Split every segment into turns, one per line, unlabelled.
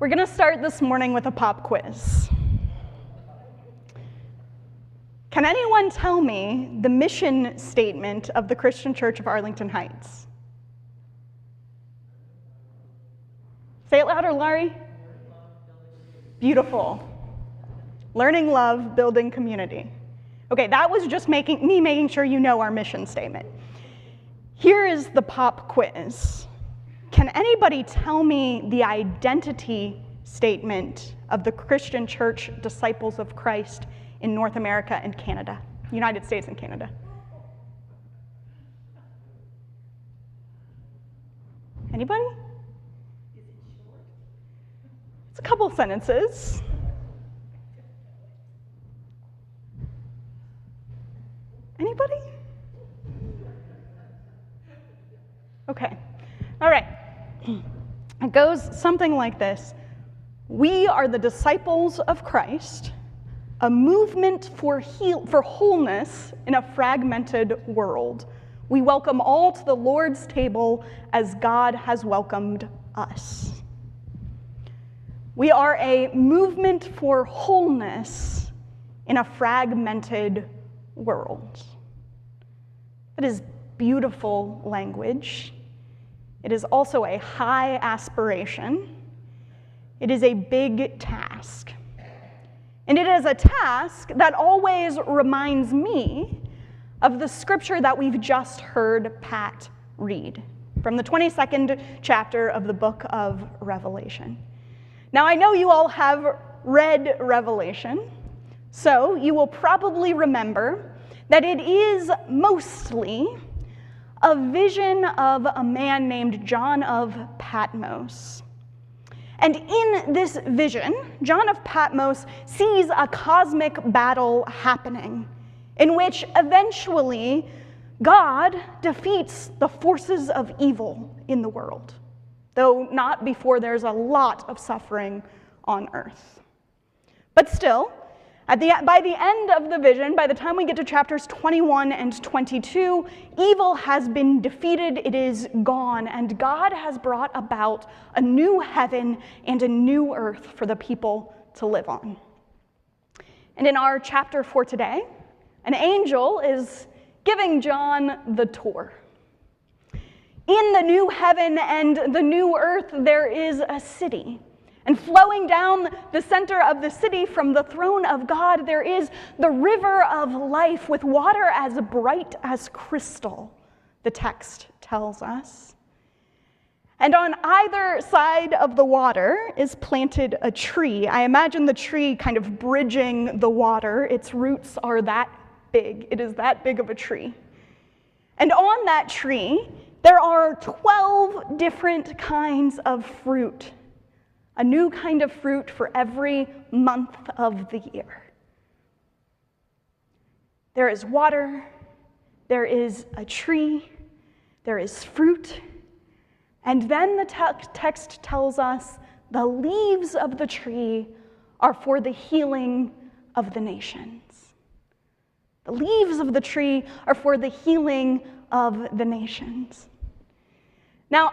We're going to start this morning with a pop quiz. Can anyone tell me the mission statement of the Christian Church of Arlington Heights? Say it louder, Laurie. Beautiful. Learning, love, building community. Okay, that was just making sure you know our mission statement. Here is the pop quiz. Can anybody tell me the identity statement of the Christian Church Disciples of Christ in North America and Canada, United States and Canada? Anybody? It's a couple sentences. Anybody? Okay, all right. It goes something like this. We are the disciples of Christ, a movement for wholeness in a fragmented world. We welcome all to the Lord's table as God has welcomed us. We are a movement for wholeness in a fragmented world. That is beautiful language. It is also a high aspiration. It is a big task. And it is a task that always reminds me of the scripture that we've just heard Pat read from the 22nd chapter of the book of Revelation. Now, I know you all have read Revelation, so you will probably remember that it is mostly a vision of a man named John of Patmos. And in this vision, John of Patmos sees a cosmic battle happening in which eventually God defeats the forces of evil in the world, though not before there's a lot of suffering on earth. But still, by the end of the vision, by the time we get to chapters 21 and 22, evil has been defeated, it is gone, and God has brought about a new heaven and a new earth for the people to live on. And in our chapter for today, an angel is giving John the tour. In the new heaven and the new earth, there is a city. And flowing down the center of the city from the throne of God, there is the river of life with water as bright as crystal, the text tells us. And on either side of the water is planted a tree. I imagine the tree kind of bridging the water. Its roots are that big. It is that big of a tree. And on that tree, there are 12 different kinds of fruit. A new kind of fruit for every month of the year. There is water, there is a tree, there is fruit, and then the text tells us the leaves of the tree are for the healing of the nations. The leaves of the tree are for the healing of the nations. Now,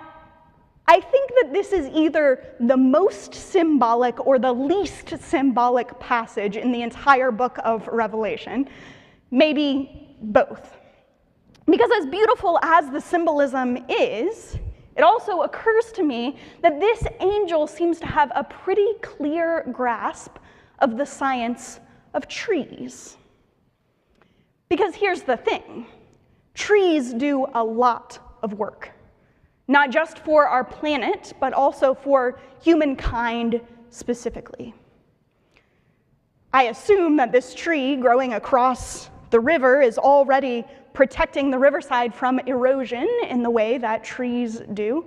I think that this is either the most symbolic or the least symbolic passage in the entire book of Revelation, maybe both. Because as beautiful as the symbolism is, it also occurs to me that this angel seems to have a pretty clear grasp of the science of trees. Because here's the thing, trees do a lot of work. Not just for our planet, but also for humankind specifically. I assume that this tree growing across the river is already protecting the riverside from erosion in the way that trees do.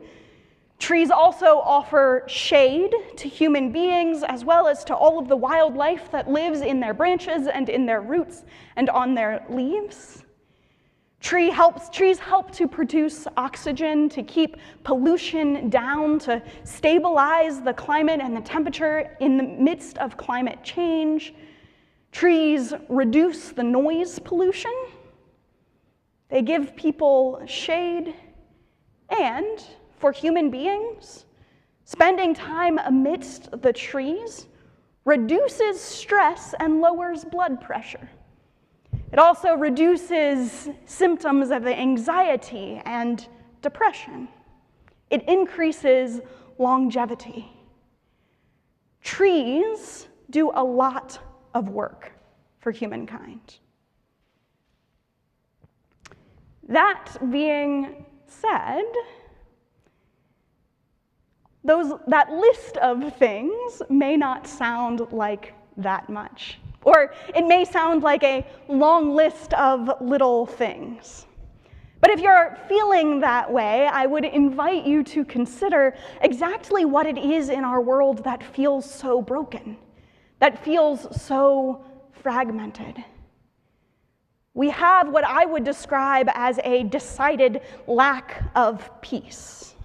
Trees also offer shade to human beings as well as to all of the wildlife that lives in their branches and in their roots and on their leaves. Trees help to produce oxygen, to keep pollution down, to stabilize the climate and the temperature in the midst of climate change. Trees reduce the noise pollution. They give people shade. And for human beings, Spending time amidst the trees reduces stress and lowers blood pressure. It also reduces symptoms of anxiety and depression. It increases longevity. Trees do a lot of work for humankind. That being said, that list of things may not sound like that much. Or it may sound like a long list of little things. But if you're feeling that way, I would invite you to consider exactly what it is in our world that feels so broken, that feels so fragmented. We have what I would describe as a decided lack of peace.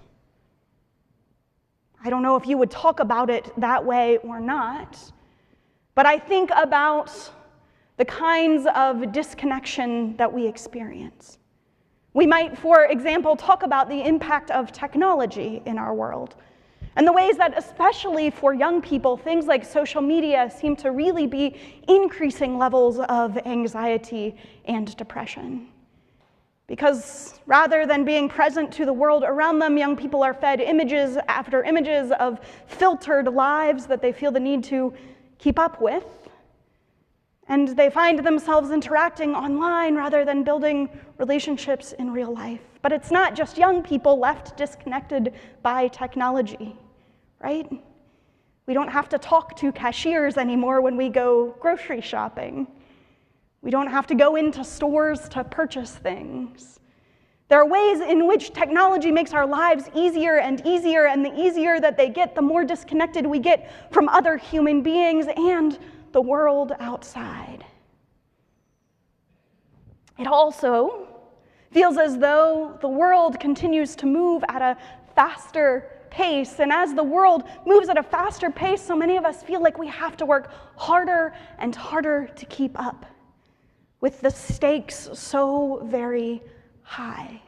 I don't know if you would talk about it that way or not, but I think about the kinds of disconnection that we experience. We might, for example, talk about the impact of technology in our world and the ways that, especially for young people, things like social media seem to really be increasing levels of anxiety and depression. Because rather than being present to the world around them, young people are fed images after images of filtered lives that they feel the need to keep up with. And they find themselves interacting online rather than building relationships in real life. But it's not just young people left disconnected by technology, right? We don't have to talk to cashiers anymore when we go grocery shopping. We don't have to go into stores to purchase things. There are ways in which technology makes our lives easier, and the easier that they get, the more disconnected we get from other human beings and the world outside. It also feels as though the world continues to move at a faster pace, and as the world moves at a faster pace, so many of us feel like we have to work harder and harder to keep up, with the stakes so very high,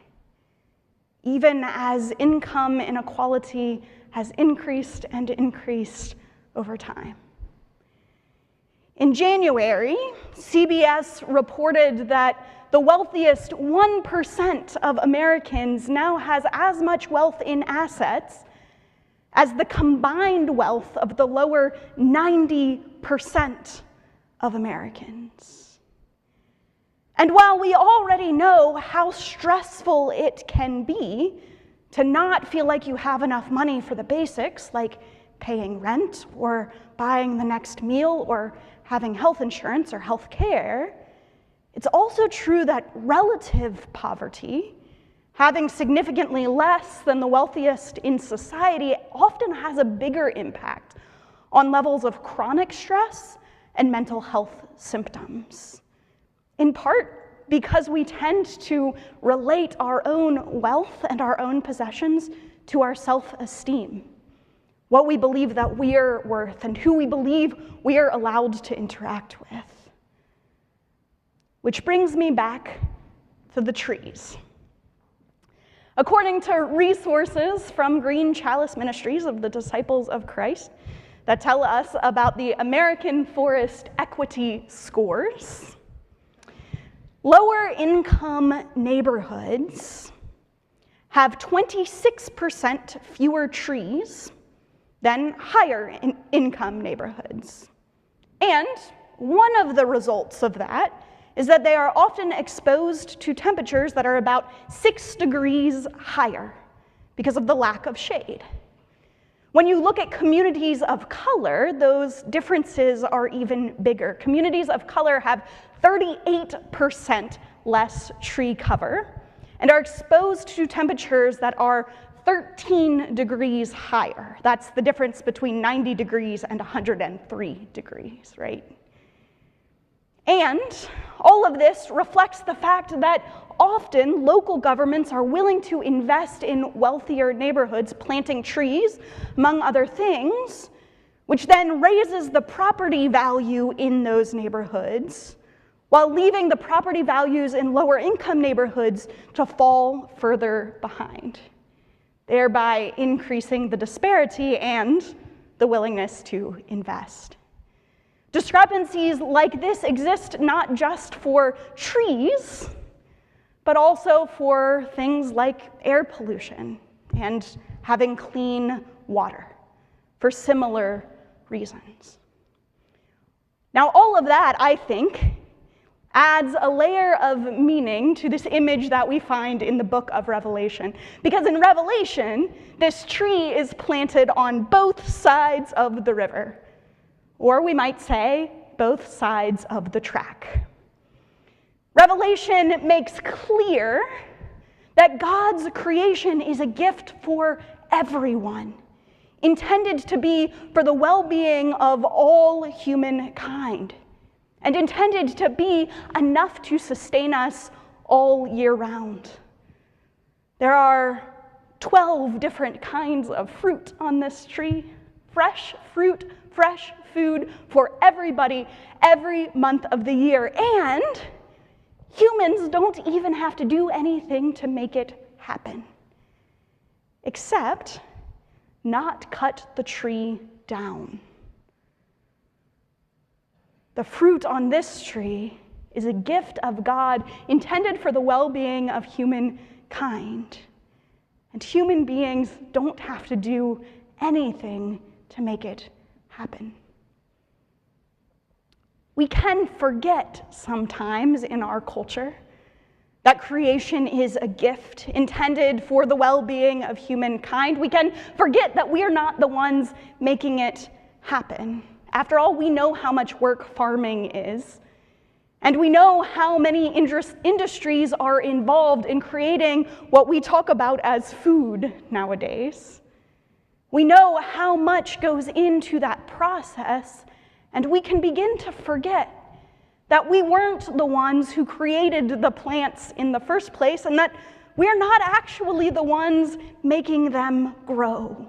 even as income inequality has increased and increased over time. In January, CBS reported that the wealthiest 1% of Americans now has as much wealth in assets as the combined wealth of the lower 90% of Americans. And while we already know how stressful it can be to not feel like you have enough money for the basics, like paying rent or buying the next meal or having health insurance or health care, it's also true that relative poverty, having significantly less than the wealthiest in society, often has a bigger impact on levels of chronic stress and mental health symptoms. In part because we tend to relate our own wealth and our own possessions to our self-esteem, what we believe that we're worth, and who we believe we're allowed to interact with. Which brings me back to the trees. According to resources from Green Chalice Ministries of the Disciples of Christ that tell us about the American Forest Equity Scores, lower income neighborhoods have 26% fewer trees than higher income neighborhoods. And one of the results of that is that they are often exposed to temperatures that are about 6 degrees higher because of the lack of shade. When you look at communities of color, those differences are even bigger. Communities of color have 38% less tree cover and are exposed to temperatures that are 13 degrees higher. That's the difference between 90 degrees and 103 degrees, right? And all of this reflects the fact that often local governments are willing to invest in wealthier neighborhoods, planting trees, among other things, which then raises the property value in those neighborhoods, while leaving the property values in lower income neighborhoods to fall further behind. thereby increasing the disparity and the willingness to invest. Discrepancies like this exist not just for trees, but also for things like air pollution and having clean water for similar reasons. Now, all of that, I think, adds a layer of meaning to this image that we find in the book of Revelation. Because in Revelation, this tree is planted on both sides of the river, or we might say, both sides of the track. Revelation makes clear that God's creation is a gift for everyone, intended to be for the well-being of all humankind, and intended to be enough to sustain us all year round. There are 12 different kinds of fruit on this tree, fresh fruit, fresh food for everybody every month of the year, and humans don't even have to do anything to make it happen, except not cut the tree down. The fruit on this tree is a gift of God intended for the well-being of humankind. And human beings don't have to do anything to make it happen. We can forget sometimes in our culture that creation is a gift intended for the well-being of humankind. We can forget that we are not the ones making it happen. After all, we know how much work farming is, and we know how many industries are involved in creating what we talk about as food nowadays. We know how much goes into that process, and we can begin to forget that we weren't the ones who created the plants in the first place, and that we're not actually the ones making them grow.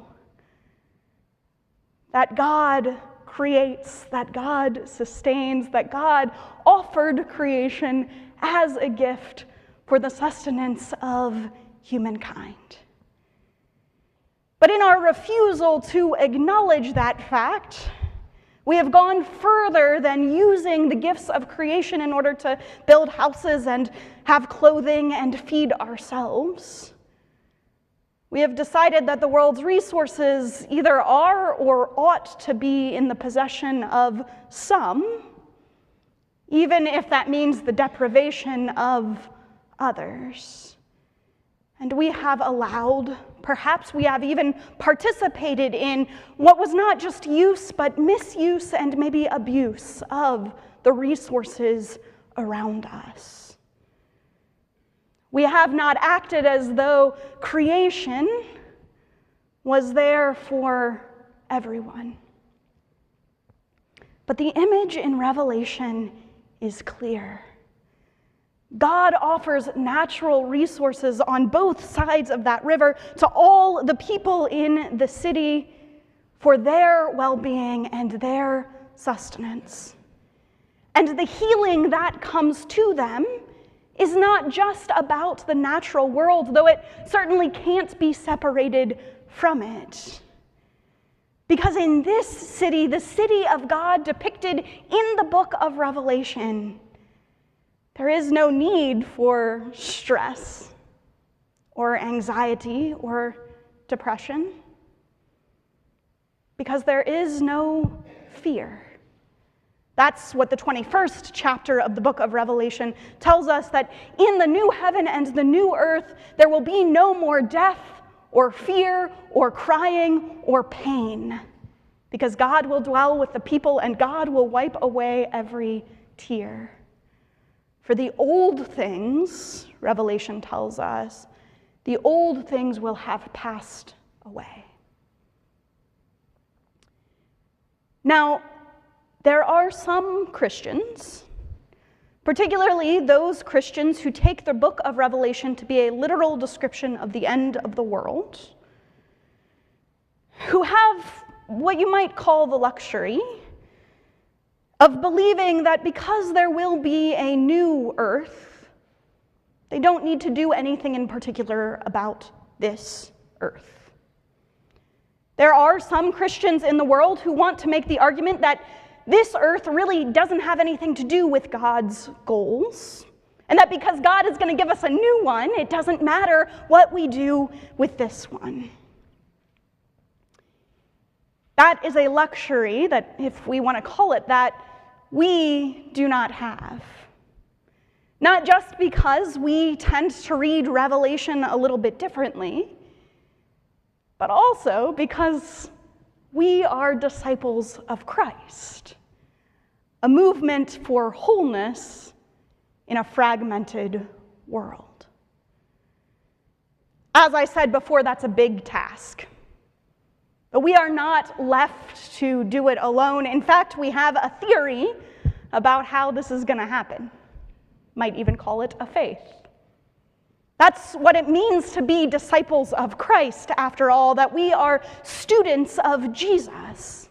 That God creates, that God sustains, that God offered creation as a gift for the sustenance of humankind. But in our refusal to acknowledge that fact, we have gone further than using the gifts of creation in order to build houses and have clothing and feed ourselves. We have decided that the world's resources either are or ought to be in the possession of some, even if that means the deprivation of others. And we have allowed, perhaps we have even participated in what was not just use, but misuse and maybe abuse of the resources around us. We have not acted as though creation was there for everyone. But the image in Revelation is clear. God offers natural resources on both sides of that river to all the people in the city for their well-being and their sustenance. And the healing that comes to them is not just about the natural world, though it certainly can't be separated from it. Because in this city, the city of God depicted in the book of Revelation, there is no need for stress or anxiety or depression, because there is no fear. That's what the 21st chapter of the book of Revelation tells us, that in the new heaven and the new earth, there will be no more death or fear or crying or pain, because God will dwell with the people and God will wipe away every tear. For the old things, Revelation tells us, the old things will have passed away. Now, there are some Christians, particularly those Christians who take the book of Revelation to be a literal description of the end of the world, who have what you might call the luxury of believing that because there will be a new earth, they don't need to do anything in particular about this earth. There are some Christians in the world who want to make the argument that this earth really doesn't have anything to do with God's goals, and that because God is going to give us a new one, it doesn't matter what we do with this one. That is a luxury that, if we want to call it that, we do not have. Not just because we tend to read Revelation a little bit differently, but also because we are disciples of Christ, a movement for wholeness in a fragmented world. As I said before, that's a big task. But we are not left to do it alone. In fact, we have a theory about how this is going to happen. Might even call it a faith. That's what it means to be disciples of Christ, after all, that we are students of Jesus.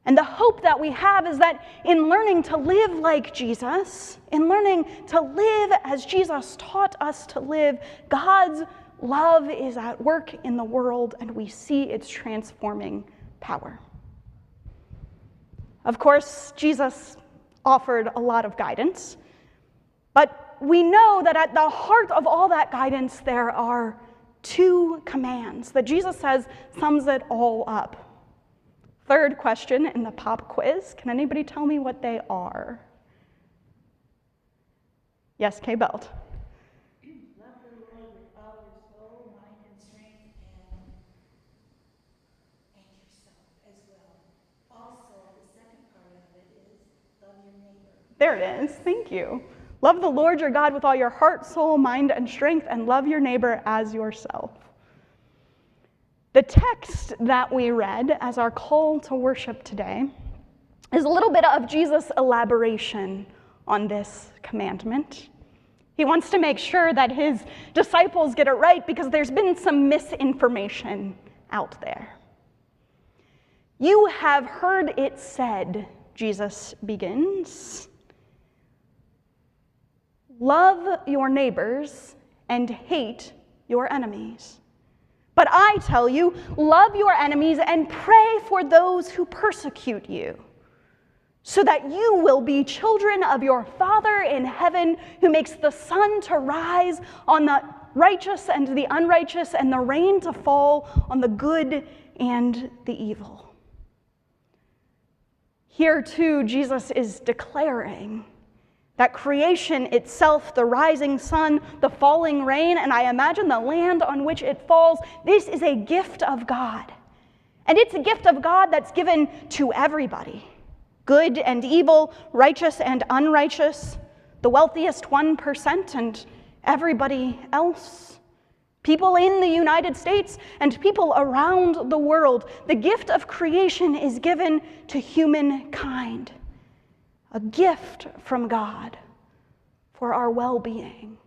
And the hope that we have is that in learning to live like Jesus, in learning to live as Jesus taught us to live, God's love is at work in the world, and we see its transforming power. Of course, Jesus offered a lot of guidance, but we know that at the heart of all that guidance, there are two commands that Jesus says sums it all up. Third question in the pop quiz. Can anybody tell me what they are? Yes, Kay Belt.
Love the Lord with all your soul, mind, and strength, and yourself as well. Also, the second part of it is love your neighbor.
There it is. Thank you. Love the Lord your God with all your heart, soul, mind, and strength, and love your neighbor as yourself. The text that we read as our call to worship today is a little bit of Jesus' elaboration on this commandment. He wants to make sure that his disciples get it right because there's been some misinformation out there. You have heard it said, Jesus begins, love your neighbors and hate your enemies. But I tell you, love your enemies and pray for those who persecute you, so that you will be children of your Father in heaven, who makes the sun to rise on the righteous and the unrighteous, and the rain to fall on the good and the evil. Here too, Jesus is declaring that creation itself, the rising sun, the falling rain, and I imagine the land on which it falls, this is a gift of God. And it's a gift of God that's given to everybody. Good and evil, righteous and unrighteous, the wealthiest 1% and everybody else. People in the United States and people around the world. The gift of creation is given to humankind. A gift from God for our well-being.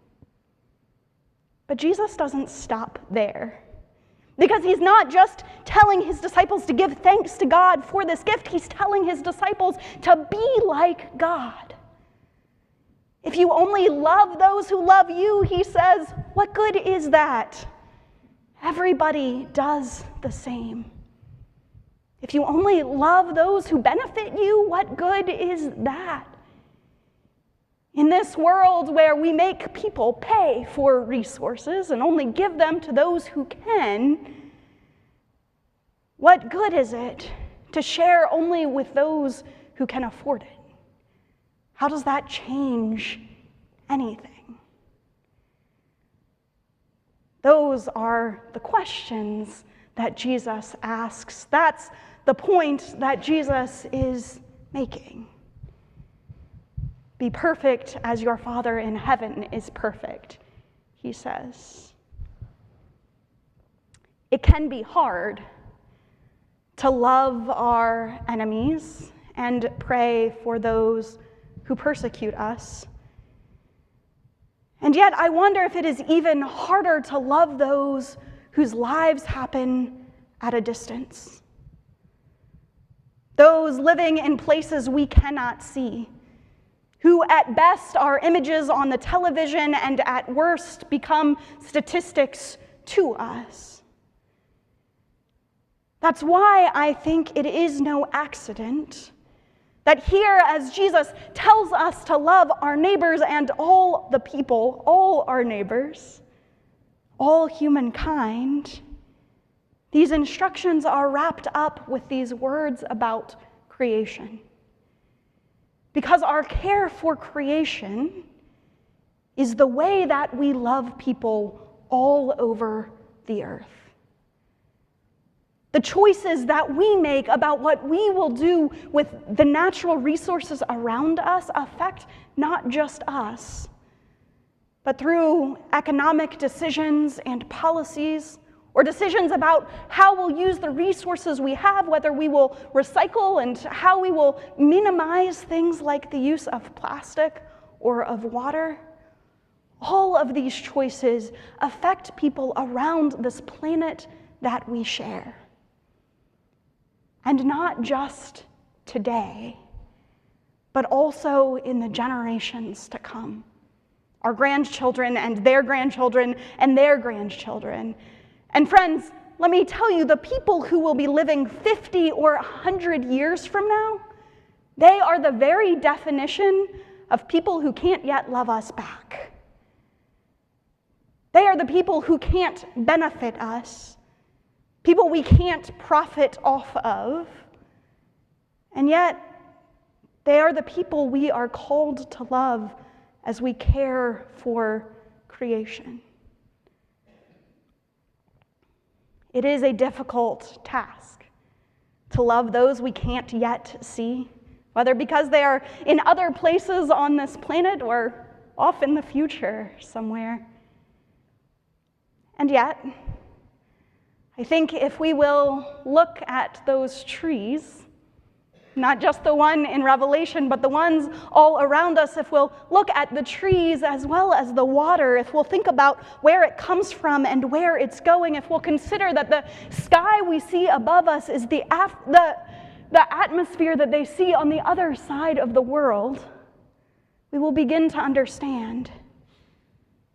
But Jesus doesn't stop there. Because he's not just telling his disciples to give thanks to God for this gift, he's telling his disciples to be like God. If you only love those who love you, he says, what good is that? Everybody does the same. If you only love those who benefit you, what good is that? In this world where we make people pay for resources and only give them to those who can, what good is it to share only with those who can afford it? How does that change anything? Those are the questions that Jesus asks. That's the point that Jesus is making. Be perfect as your Father in heaven is perfect, he says. It can be hard to love our enemies and pray for those who persecute us. And yet I wonder if it is even harder to love those whose lives happen at a distance. Those living in places we cannot see, who at best are images on the television and at worst become statistics to us. That's why I think it is no accident that here, as Jesus tells us to love our neighbors and all the people, all our neighbors, all humankind, these instructions are wrapped up with these words about creation. Because our care for creation is the way that we love people all over the earth. The choices that we make about what we will do with the natural resources around us affect not just us, but through economic decisions and policies, or decisions about how we'll use the resources we have, whether we will recycle and how we will minimize things like the use of plastic or of water. All of these choices affect people around this planet that we share. And not just today, but also in the generations to come. Our grandchildren and their grandchildren and their grandchildren. And friends, let me tell you, the people who will be living 50 or 100 years from now, they are the very definition of people who can't yet love us back. They are the people who can't benefit us, people we can't profit off of, and yet they are the people we are called to love as we care for creation. It is a difficult task to love those we can't yet see, whether because they are in other places on this planet or off in the future somewhere. And yet, I think if we will look at those trees, not just the one in Revelation, but the ones all around us, if we'll look at the trees as well as the water, if we'll think about where it comes from and where it's going, if we'll consider that the sky we see above us is the atmosphere that they see on the other side of the world, we will begin to understand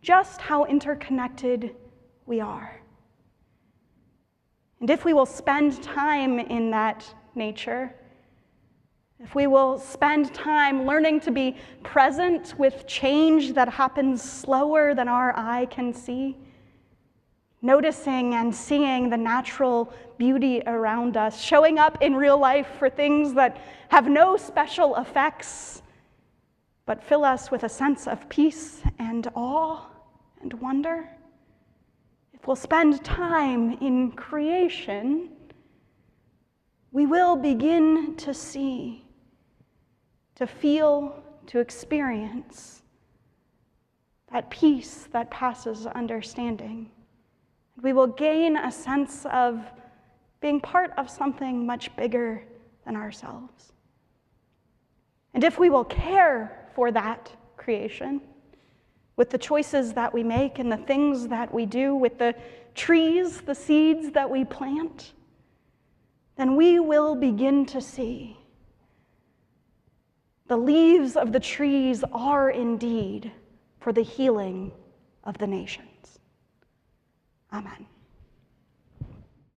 just how interconnected we are. And if we will spend time in that nature, if we will spend time learning to be present with change that happens slower than our eye can see, noticing and seeing the natural beauty around us, showing up in real life for things that have no special effects, but fill us with a sense of peace and awe and wonder, if we'll spend time in creation, we will begin to see, to feel, to experience that peace that passes understanding. We will gain a sense of being part of something much bigger than ourselves. And if we will care for that creation, with the choices that we make and the things that we do, with the trees, the seeds that we plant, then we will begin to see the leaves of the trees are indeed for the healing of the nations. Amen.